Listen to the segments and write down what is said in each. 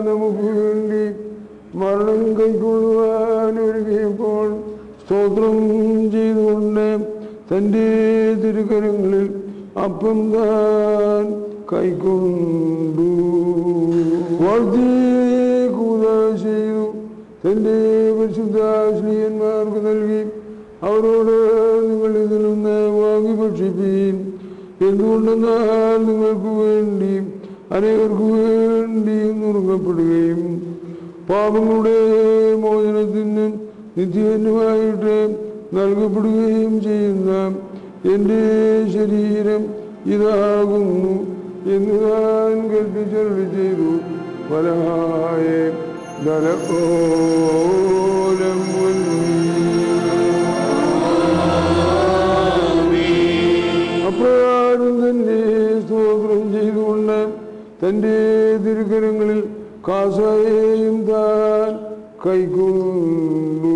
നമുക്ക് വേണ്ടി മരണം കൈക്കൊള്ളുവാൻ ഒരുങ്ങിയപ്പോൾ സ്തോത്രം ചെയ്തുകൊണ്ട് തൻ്റെ തിരുകരങ്ങളിൽ അപ്പം താൻ കൈക്കൊണ്ടു വാഴ്ത്തി കൂദാശ ചെയ്തു തൻ്റെ പരിശുദ്ധ ശ്ലീഹന്മാർക്ക് നൽകി അവരോട് നിങ്ങൾ ഇതിൽ നിന്ന് വാങ്ങി ഭക്ഷിപ്പീൻ. എന്തുകൊണ്ടെന്നാൽ നിങ്ങൾക്ക് വേണ്ടി അനേകർക്ക് വേണ്ടി നുറുങ്ങപ്പെടുകയും പാപങ്ങളുടെ മോചനത്തിന് നിത്യനുമായിട്ട് നൽകപ്പെടുകയും ചെയ്യുന്ന എൻ്റെ ശരീരം ഇതാകുന്നു എന്ന് ഞാൻ കൽപ്പിച്ചരുളി ചെയ്തു. ഫലമായ ധനോലം അപ്രകാരം തന്നെ സ്തോത്രം ചെയ്തുകൊണ്ട് തൻ്റെ തിരുക്കരങ്ങളിൽ കാസായെയും താൻ കൈക്കൊണ്ടു.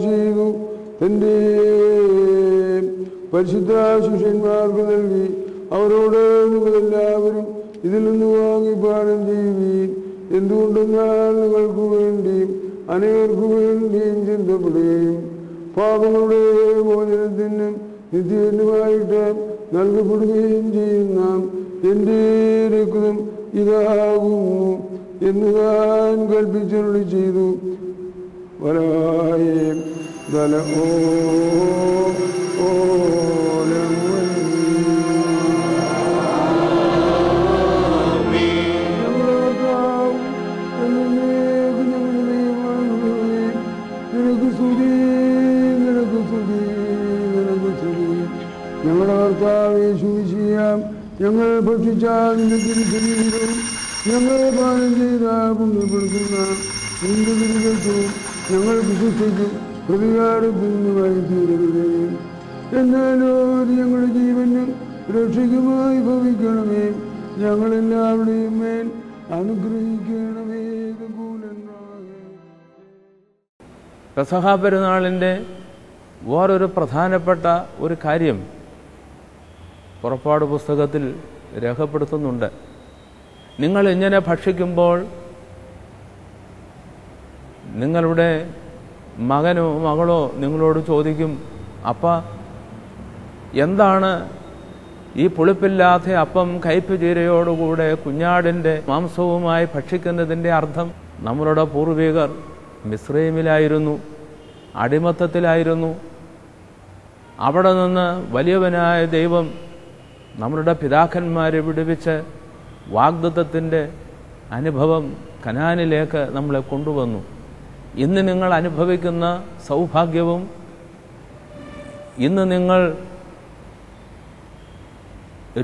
ചെയ്തു തൻ്റെ പരിശുദ്ധ ശിഷ്യന്മാർക്ക് നൽകി അവരോട് നിങ്ങളെല്ലാവരും ഇതിൽ നിന്ന് വാങ്ങി പാനം ചെയ്യുവീൻ. എന്തുകൊണ്ടെന്നാൽ നിങ്ങൾക്ക് വേണ്ടിയും അനേകർക്ക് വേണ്ടിയും ചിന്തപ്പെടുകയും പാപങ്ങളുടെ മോചനത്തിനും നിത്യനുമായിട്ട് നൽകപ്പെടുകയും ചെയ്യുന്ന എൻ്റെ രക്തം ഇതാകുന്നു എന്ന് ഞാൻ കൽപ്പിച്ചരുളി ചെയ്തു. വരായേ ഞങ്ങളുടെ കർത്താവേ ശുശ്രൂഷിക്കാം. ഞങ്ങൾ ഭക്ഷിച്ച നിന്റെ തിരുശരീരവും ഞങ്ങൾ പാനം ചെയ്ത പുണ്യപ്പെടുത്തുന്ന നിന്റെ തിരുകൾക്കും ഞങ്ങൾക്ക് ശിക്ഷയ്ക്കും പ്രതികാരത്തിനുമായി തീരരുതേ. എന്നാലും ഞങ്ങളുടെ ജീവനും രക്ഷയ്ക്കുമായി ഭവിക്കണമേ. ഞങ്ങളെല്ലാവരുടെയും മേൽ അനുഗ്രഹിക്കണമേ. പെസഹ പെരുന്നാളിൻ്റെ വേറൊരു പ്രധാനപ്പെട്ട ഒരു കാര്യം പുറപ്പാട് പുസ്തകത്തിൽ രേഖപ്പെടുത്തുന്നുണ്ട്. നിങ്ങൾ ഇങ്ങനെ ഭക്ഷിക്കുമ്പോൾ നിങ്ങളുടെ മകനോ മകളോ നിങ്ങളോട് ചോദിക്കും, അപ്പ എന്താണ് ഈ പുളിപ്പില്ലാത്ത അപ്പം കയ്പ് ചീരയോടുകൂടെ കുഞ്ഞാടിൻ്റെ മാംസവുമായി ഭക്ഷിക്കുന്നതിൻ്റെ അർത്ഥം? നമ്മളുടെ പൂർവികർ മിസ്രൈമിലായിരുന്നു, അടിമത്തത്തിലായിരുന്നു. അവിടെ നിന്ന് വലിയവനായ ദൈവം നമ്മളുടെ പിതാക്കന്മാരെ വിടുവിച്ച് വാഗ്ദത്തത്തിൻ്റെ അനുഭവം കനാനിലേക്ക് നമ്മളെ കൊണ്ടുവന്നു. ഇന്ന് നിങ്ങൾ അനുഭവിക്കുന്ന സൗഭാഗ്യവും ഇന്ന് നിങ്ങൾ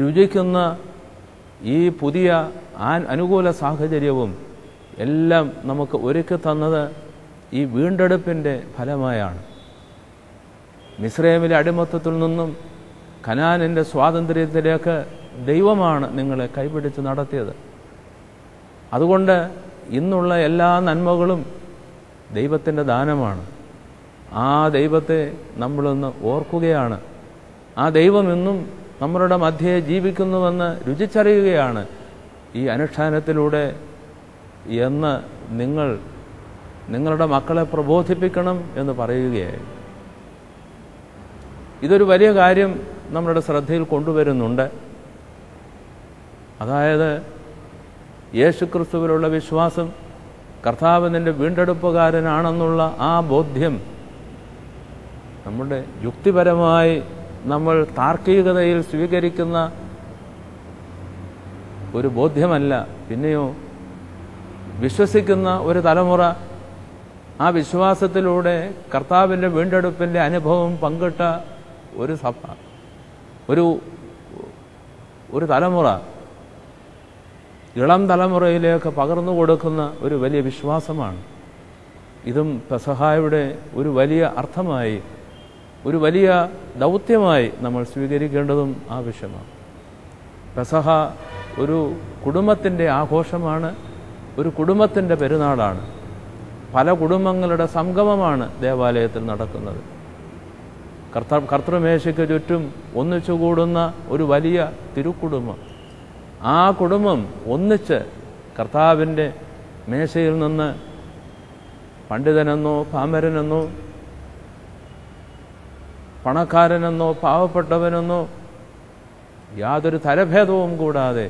രുചിക്കുന്ന ഈ പുതിയ അനുകൂല സാഹചര്യവും എല്ലാം നമുക്ക് ഒരുക്കി തന്നത് ഈ വീണ്ടെടുപ്പിൻ്റെ ഫലമായാണ്. മിസ്രൈമിലെ അടിമത്തത്തിൽ നിന്നും കനാനിൻ്റെ സ്വാതന്ത്ര്യത്തിലേക്ക് ദൈവമാണ് നിങ്ങളെ കൈപിടിച്ച് നടത്തിയത്. അതുകൊണ്ട് ഇന്നുള്ള എല്ലാ നന്മകളും ദൈവത്തിൻ്റെ ദാനമാണ്. ആ ദൈവത്തെ നമ്മളൊന്ന് ഓർക്കുകയാണ്. ആ ദൈവം ഇന്നും നമ്മളുടെ മധ്യേ ജീവിക്കുന്നുവെന്ന് രുചിച്ചറിയുകയാണ് ഈ അനുഷ്ഠാനത്തിലൂടെ എന്ന് നിങ്ങളുടെ മക്കളെ പ്രബോധിപ്പിക്കണം എന്ന് പറയുകയായി. ഇതൊരു വലിയ കാര്യം നമ്മളുടെ ശ്രദ്ധയിൽ കൊണ്ടുവരുന്നുണ്ട്. അതായത് യേശുക്രിസ്തുവിലുള്ള വിശ്വാസം, കർത്താവ് നിന്റെ വീണ്ടെടുപ്പുകാരനാണെന്നുള്ള ആ ബോധ്യം നമ്മുടെ യുക്തിപരമായി നമ്മൾ താർക്കികതയിൽ സ്വീകരിക്കുന്ന ഒരു ബോധ്യമല്ല. പിന്നെയോ വിശ്വസിക്കുന്ന ഒരു തലമുറ ആ വിശ്വാസത്തിലൂടെ കർത്താവിൻ്റെ വീണ്ടെടുപ്പിൻ്റെ അനുഭവം പങ്കിട്ട ഒരു സഭ, ഒരു തലമുറ ഇളം തലമുറയിലേക്ക് പകർന്നു കൊടുക്കുന്ന ഒരു വലിയ വിശ്വാസമാണ്. ഇതും പെസഹായുടെ ഒരു വലിയ അർത്ഥമായി, ഒരു വലിയ ദൗത്യമായി നമ്മൾ സ്വീകരിക്കേണ്ടതും ആവശ്യമാണ്. പെസഹ ഒരു കുടുംബത്തിൻ്റെ ആഘോഷമാണ്, ഒരു കുടുംബത്തിൻ്റെ പെരുന്നാളാണ്. പല കുടുംബങ്ങളുടെ സംഗമമാണ് ദേവാലയത്തിൽ നടക്കുന്നത്. കർത്തൃമേശയ്ക്ക് ചുറ്റും ഒന്നിച്ചുകൂടുന്ന ഒരു വലിയ തിരുക്കുടുംബം. ആ കുടുംബം ഒന്നിച്ച് കർത്താവിൻ്റെ മേശയിൽ നിന്ന് പണ്ഡിതനെന്നോ പാമരനെന്നോ പണക്കാരനെന്നോ പാവപ്പെട്ടവനെന്നോ യാതൊരു തരഭേദവും കൂടാതെ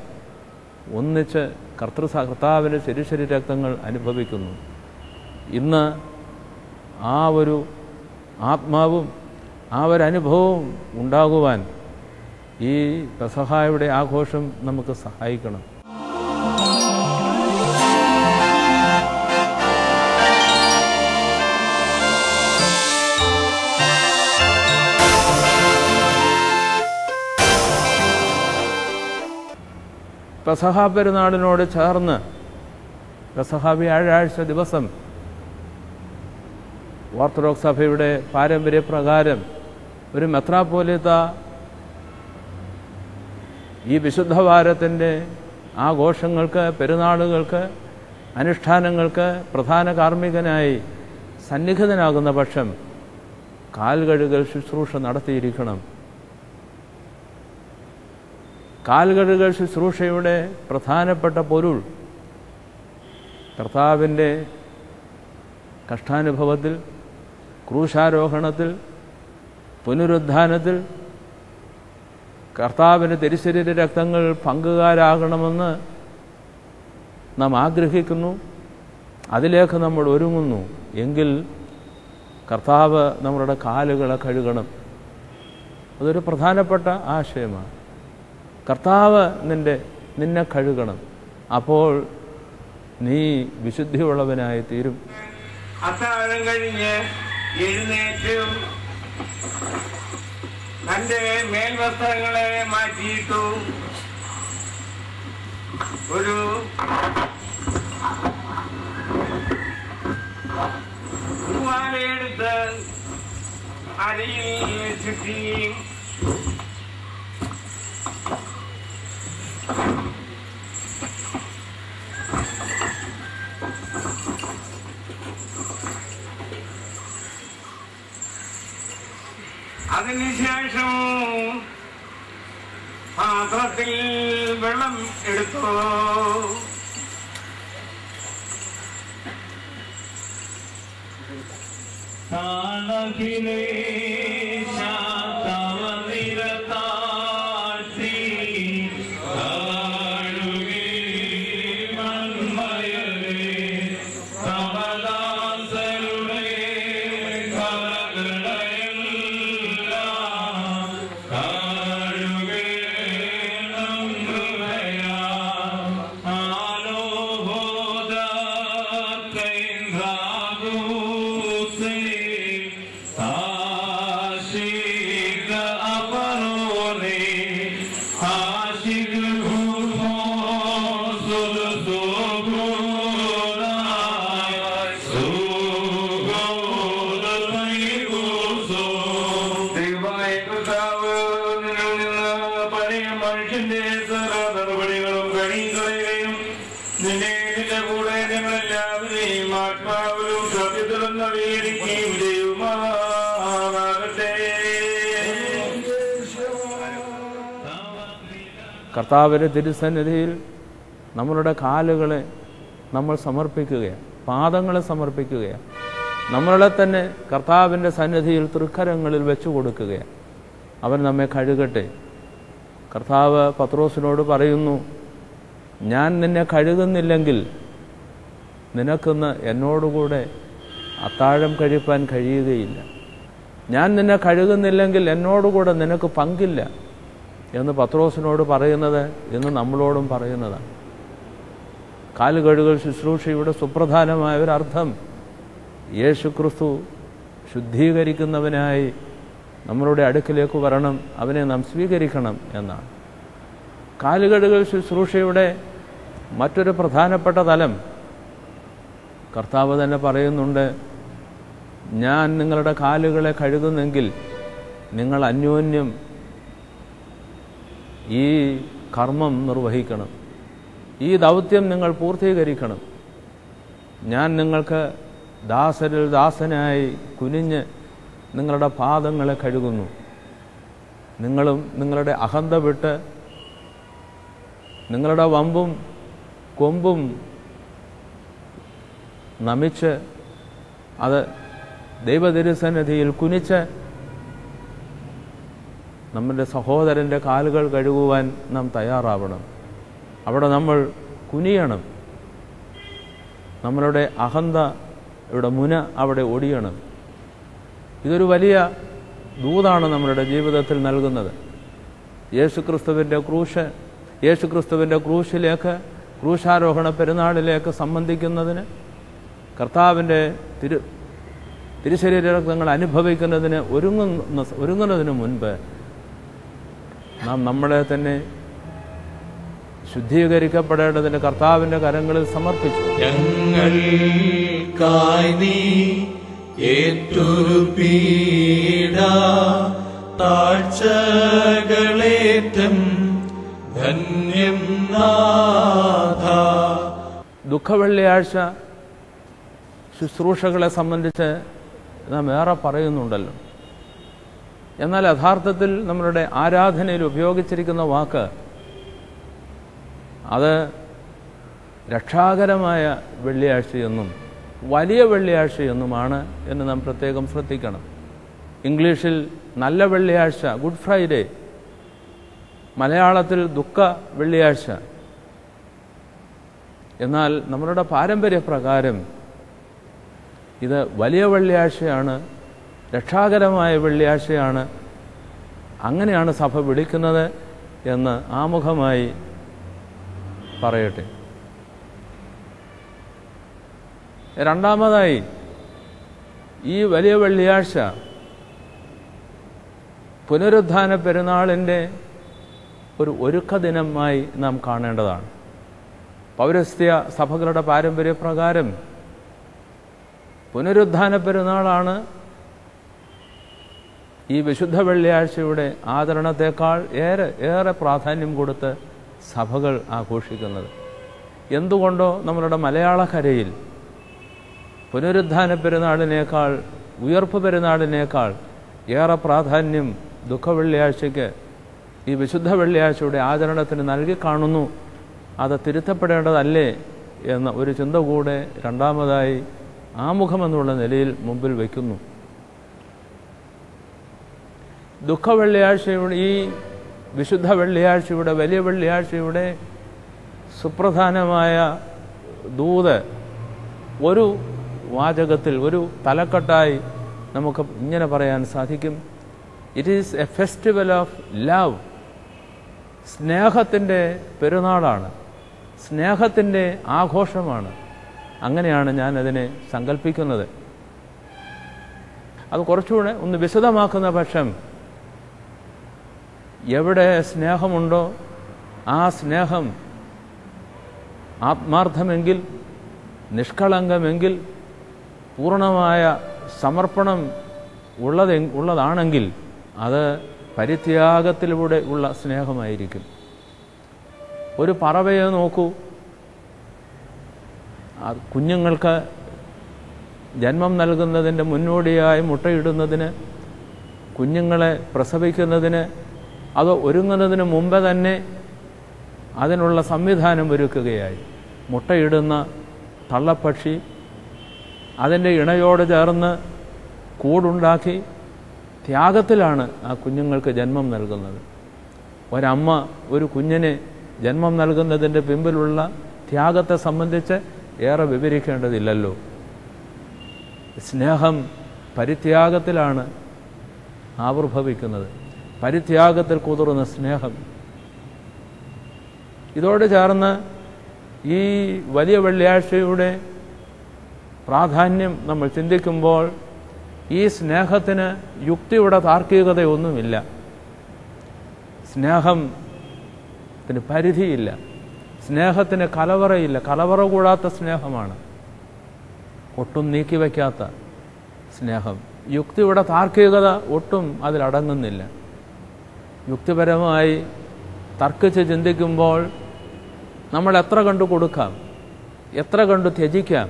ഒന്നിച്ച് കർത്താവിൻ്റെ ശരീര രക്തങ്ങൾ അനുഭവിക്കുന്നു. ഇന്ന് ആ ഒരു ആത്മാവും ആ ഒരു അനുഭവവും ഉണ്ടാകുവാൻ ഈ പെസഹായുടെ ആഘോഷം നമുക്ക് സഹായിക്കണം. പെസഹ പെരുന്നാളിനോട് ചേർന്ന് പെസഹ വ്യാഴാഴ്ച ദിവസം ഓർത്തഡോക്സ് സഭയുടെ പാരമ്പര്യപ്രകാരം ഒരു മെത്രാപ്പോലീത്ത ഈ വിശുദ്ധവാരത്തിൻ്റെ ആഘോഷങ്ങൾക്ക്, പെരുന്നാളുകൾക്ക്, അനുഷ്ഠാനങ്ങൾക്ക് പ്രധാന കാർമ്മികനായി സന്നിഹിതനാകുന്ന പക്ഷം കാൽകഴുകൽ ശുശ്രൂഷ നടത്തിയിരിക്കണം. കാൽകഴുകൽ ശുശ്രൂഷയുടെ പ്രധാനപ്പെട്ട പൊരുൾ കർത്താവിൻ്റെ കഷ്ടാനുഭവത്തിൽ, ക്രൂശാരോഹണത്തിൽ, പുനരുദ്ധാനത്തിൽ കർത്താവിൻ്റെ തിരുശരീര രക്തങ്ങൾ പങ്കുകാരാകണമെന്ന് നാം ആഗ്രഹിക്കുന്നു. അതിലേക്ക് നമ്മൾ ഒരുങ്ങുന്നു എങ്കിൽ കർത്താവ് നമ്മളുടെ കാലുകളെ കഴുകണം. അതൊരു പ്രധാനപ്പെട്ട ആശയമാണ്. കർത്താവ് നിന്നെ കഴുകണം. അപ്പോൾ നീ വിശുദ്ധിയുള്ളവനായി തീരും. അത്താഴം കഴിഞ്ഞ് എഴുന്നേറ്റും തന്റെ മേൽവസ്ത്രങ്ങളെ മാറ്റിയിട്ടു ഒരു തൂവാലയെടുത്ത് അരയിൽ ചുറ്റി അതിനുശേഷം പാത്രത്തിൽ വെള്ളം എടുത്തു താളകിലേ കർത്താവിൻ്റെ തിരുസന്നിധിയിൽ നമ്മളുടെ കാലുകളെ നമ്മൾ സമർപ്പിക്കുകയാണ്, പാദങ്ങളെ സമർപ്പിക്കുകയാണ്. നമ്മളെ തന്നെ കർത്താവിൻ്റെ സന്നിധിയിൽ തൃക്കരങ്ങളിൽ വെച്ചു കൊടുക്കുകയാണ്. അവൻ നമ്മെ കഴുകട്ടെ. കർത്താവ് പത്രോസിനോട് പറയുന്നു, ഞാൻ നിന്നെ കഴുകുന്നില്ലെങ്കിൽ നിനക്കിന്ന് എന്നോടുകൂടെ അത്താഴം കഴിപ്പാൻ കഴിയുകയില്ല. ഞാൻ നിന്നെ കഴുകുന്നില്ലെങ്കിൽ എന്നോടുകൂടെ നിനക്ക് പങ്കില്ല എന്ന് പത്രോസിനോട് പറയുന്നത് ഇന്ന് നമ്മളോടും പറയുന്നതാണ്. കാലുകഴുകൽ ശുശ്രൂഷയുടെ സുപ്രധാനമായ ഒരർത്ഥം യേശുക്രിസ്തു ശുദ്ധീകരിക്കുന്നവനായി നമ്മളുടെ അടുക്കിലേക്ക് വരണം, അവനെ നാം സ്വീകരിക്കണം എന്നാണ്. കാലുകഴുകൽ ശുശ്രൂഷയുടെ മറ്റൊരു പ്രധാനപ്പെട്ട തലം കർത്താവ് തന്നെ പറയുന്നുണ്ട്, ഞാൻ നിങ്ങളുടെ കാലുകളെ കഴുകുന്നെങ്കിൽ നിങ്ങൾ അന്യോന്യം ഈ കർമ്മം നിർവഹിക്കണം, ഈ ദൗത്യം നിങ്ങൾ പൂർത്തീകരിക്കണം. ഞാൻ നിങ്ങൾക്ക് ദാസരിൽ ദാസനായി കുനിഞ്ഞ് നിങ്ങളുടെ പാദങ്ങളെ കഴുകുന്നു. നിങ്ങളും നിങ്ങളുടെ അഹന്ത വിട്ട് നിങ്ങളുടെ വമ്പും കൊമ്പും നമിച്ച് അത് ദൈവതിരുസന്നിധിയിൽ കുനിച്ച് നമ്മുടെ സഹോദരൻ്റെ കാലുകൾ കഴുകുവാൻ നാം തയ്യാറാവണം. അവിടെ നമ്മൾ കുനിയണം. നമ്മളുടെ അഹന്തയുടെ മുന അവിടെ ഒടിയണം. ഇതൊരു വലിയ ദൂതാണ് നമ്മളുടെ ജീവിതത്തിൽ നൽകുന്നത്. യേശുക്രിസ്തുവിൻ്റെ ക്രൂശിലേക്ക്, ക്രൂശാരോഹണ പെരുന്നാളിലേക്ക് സംബന്ധിക്കുന്നതിന്, കർത്താവിൻ്റെ തിരുശരീര രക്തങ്ങൾ അനുഭവിക്കുന്നതിന് ഒരുങ്ങുന്നതിന് മുൻപ് നാം നമ്മളെ തന്നെ ശുദ്ധീകരിക്കപ്പെടേണ്ടതിന് കർത്താവിൻ്റെ കരങ്ങളിൽ സമർപ്പിച്ചു. ഞങ്ങൾക്കായി നീ ഏറ്റൊരു പീഡ താഴ്ചകളേറ്റം ധന്യം നാഥ. ദുഃഖവെള്ളിയാഴ്ച ശുശ്രൂഷകളെ സംബന്ധിച്ച് നാം ഏറെ പറയുന്നുണ്ടല്ലോ. എന്നാൽ യഥാർത്ഥത്തിൽ നമ്മളുടെ ആരാധനയിൽ ഉപയോഗിച്ചിരിക്കുന്ന വാക്ക് അത് രക്ഷാകരമായ വെള്ളിയാഴ്ചയെന്നും വലിയ വെള്ളിയാഴ്ചയെന്നുമാണ് എന്ന് നാം പ്രത്യേകം ശ്രദ്ധിക്കണം. ഇംഗ്ലീഷിൽ നല്ല വെള്ളിയാഴ്ച, ഗുഡ് ഫ്രൈഡേ, മലയാളത്തിൽ ദുഃഖ വെള്ളിയാഴ്ച. എന്നാൽ നമ്മളുടെ പാരമ്പര്യപ്രകാരം ഇത് വലിയ വെള്ളിയാഴ്ചയാണ്, രക്ഷാകരമായ വെള്ളിയാഴ്ചയാണ്. അങ്ങനെയാണ് സഭ വിളിക്കുന്നത് എന്ന് ആമുഖമായി പറയട്ടെ. രണ്ടാമതായി, ഈ വലിയ വെള്ളിയാഴ്ച പുനരുദ്ധാന പെരുന്നാളിൻ്റെ ഒരു ഒരുക്ക ദിനമായി നാം കാണേണ്ടതാണ്. പൗരസ്ത്യ സഭകളുടെ പാരമ്പര്യപ്രകാരം പുനരുദ്ധാന പെരുന്നാളാണ് ഈ വിശുദ്ധ വെള്ളിയാഴ്ചയുടെ ആചരണത്തെക്കാൾ ഏറെ പ്രാധാന്യം കൊടുത്ത് സഭകൾ ആഘോഷിക്കുന്നത്. എന്തുകൊണ്ടോ നമ്മളുടെ മലയാളക്കരയിൽ പുനരുദ്ധാന പെരുന്നാളിനേക്കാൾ, ഉയർപ്പ് പെരുന്നാളിനേക്കാൾ ഏറെ പ്രാധാന്യം ദുഃഖവെള്ളിയാഴ്ചയ്ക്ക്, ഈ വിശുദ്ധ വെള്ളിയാഴ്ചയുടെ ആചരണത്തിന് നൽകി കാണുന്നു. അത് തിരുത്തപ്പെടേണ്ടതല്ലേ എന്ന ഒരു ചിന്ത കൂടെ രണ്ടാമതായി ആമുഖമെന്നുള്ള നിലയിൽ മുമ്പിൽ വയ്ക്കുന്നു. ദുഃഖവെള്ളിയാഴ്ചയുടെ, ഈ വിശുദ്ധ വെള്ളിയാഴ്ചയുടെ, വലിയ വെള്ളിയാഴ്ചയുടെ സുപ്രധാനമായ ദൂത് ഒരു വാചകത്തിൽ, ഒരു തലക്കെട്ടായി നമുക്ക് ഇങ്ങനെ പറയാൻ സാധിക്കും: it is A festival of love. സ്നേഹത്തിൻ്റെ പെരുന്നാളാണ്, സ്നേഹത്തിൻ്റെ ആഘോഷമാണ്. അങ്ങനെയാണ് ഞാനതിനെ സങ്കല്പിക്കുന്നത്. അത് കുറച്ചുകൂടെ ഒന്ന് വിശദമാക്കുന്ന പക്ഷം, എവിടെ സ്നേഹമുണ്ടോ ആ സ്നേഹം ആത്മാർത്ഥമെങ്കിൽ, നിഷ്കളങ്കമെങ്കിൽ, പൂർണ്ണമായ സമർപ്പണം ഉള്ളതാണെങ്കിൽ അത് പരിത്യാഗത്തിലൂടെ ഉള്ള സ്നേഹമായിരിക്കും. ഒരു പറവയെ നോക്കൂ. കുഞ്ഞുങ്ങൾക്ക് ജന്മം നൽകുന്നതിൻ്റെ മുന്നോടിയായി മുട്ടയിടുന്നതിന്, കുഞ്ഞുങ്ങളെ പ്രസവിക്കുന്നതിന്, അത് ഒരുങ്ങുന്നതിന് മുമ്പ് തന്നെ അതിനുള്ള സംവിധാനം ഒരുക്കുകയായി. മുട്ടയിടുന്ന തള്ളപ്പക്ഷി അതിൻ്റെ ഇണയോട് ചേർന്ന് കൂടുണ്ടാക്കി ത്യാഗത്തിലാണ് ആ കുഞ്ഞുങ്ങൾക്ക് ജന്മം നൽകുന്നത്. ഒരമ്മ ഒരു കുഞ്ഞിനെ ജന്മം നൽകുന്നതിൻ്റെ പിമ്പിലുള്ള ത്യാഗത്തെ സംബന്ധിച്ച് ഏറെ വിവരിക്കേണ്ടതില്ലല്ലോ. സ്നേഹം പരിത്യാഗത്തിലാണ് ആവിർഭവിക്കുന്നത്, പരിത്യാഗത്തിൽ കുതിർന്ന സ്നേഹം. ഇതോട് ചേർന്ന് ഈ വലിയ വെള്ളിയാഴ്ചയുടെ പ്രാധാന്യം നമ്മൾ ചിന്തിക്കുമ്പോൾ ഈ സ്നേഹത്തിന് യുക്തിയുടെ താർക്കികതയൊന്നുമില്ല. സ്നേഹത്തിന് പരിധിയില്ല. സ്നേഹത്തിന് കലവറയില്ല, കലവറ കൂടാത്ത സ്നേഹമാണ്, ഒട്ടും നീക്കിവെക്കാത്ത സ്നേഹം. യുക്തിയുടെ താർക്കികത ഒട്ടും അതിലടങ്ങുന്നില്ല. യുക്തിപരമായി തർക്കിച്ച് ചിന്തിക്കുമ്പോൾ നമ്മൾ എത്ര കണ്ടു കൊടുക്കാം, എത്ര കണ്ടു ത്യജിക്കാം,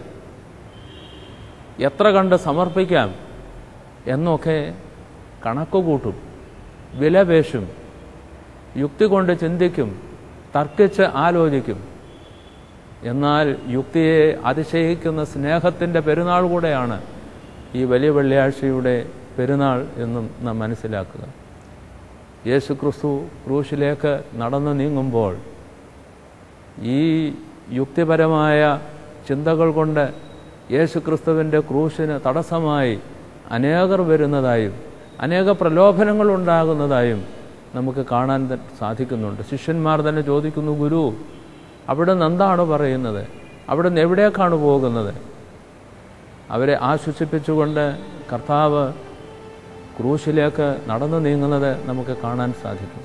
എത്ര കണ്ട് സമർപ്പിക്കാം എന്നൊക്കെ കണക്ക് കൂട്ടും, വിലപേശും, യുക്തി കൊണ്ട് ചിന്തിക്കും, തർക്കിച്ച് ആലോചിക്കും. എന്നാൽ യുക്തിയെ അതിശയിക്കുന്ന സ്നേഹത്തിൻ്റെ പെരുന്നാൾ കൂടെയാണ് ഈ വലിയ വെള്ളിയാഴ്ചയുടെ പെരുന്നാൾ എന്നും നാം മനസ്സിലാക്കുക. യേശു ക്രിസ്തു ക്രൂശിലേക്ക് നടന്നു നീങ്ങുമ്പോൾ ഈ യുക്തിപരമായ ചിന്തകൾ കൊണ്ട് യേശു ക്രിസ്തുവിൻ്റെ ക്രൂശിന് തടസ്സമായി അനേകർ വരുന്നതായും അനേക പ്രലോഭനങ്ങൾ ഉണ്ടാകുന്നതായും നമുക്ക് കാണാൻ സാധിക്കുന്നുണ്ട്. ശിഷ്യന്മാർ തന്നെ ചോദിക്കുന്നു, ഗുരു, അവിടുന്ന് എന്താണ് പറയുന്നത്? അവിടുന്ന് എവിടേക്കാണ് പോകുന്നത്? അവരെ ആശ്വസിപ്പിച്ചുകൊണ്ട് കർത്താവ് ക്രൂശിലേക്ക് നടന്നു നീങ്ങുന്നത് നമുക്ക് കാണാൻ സാധിക്കും.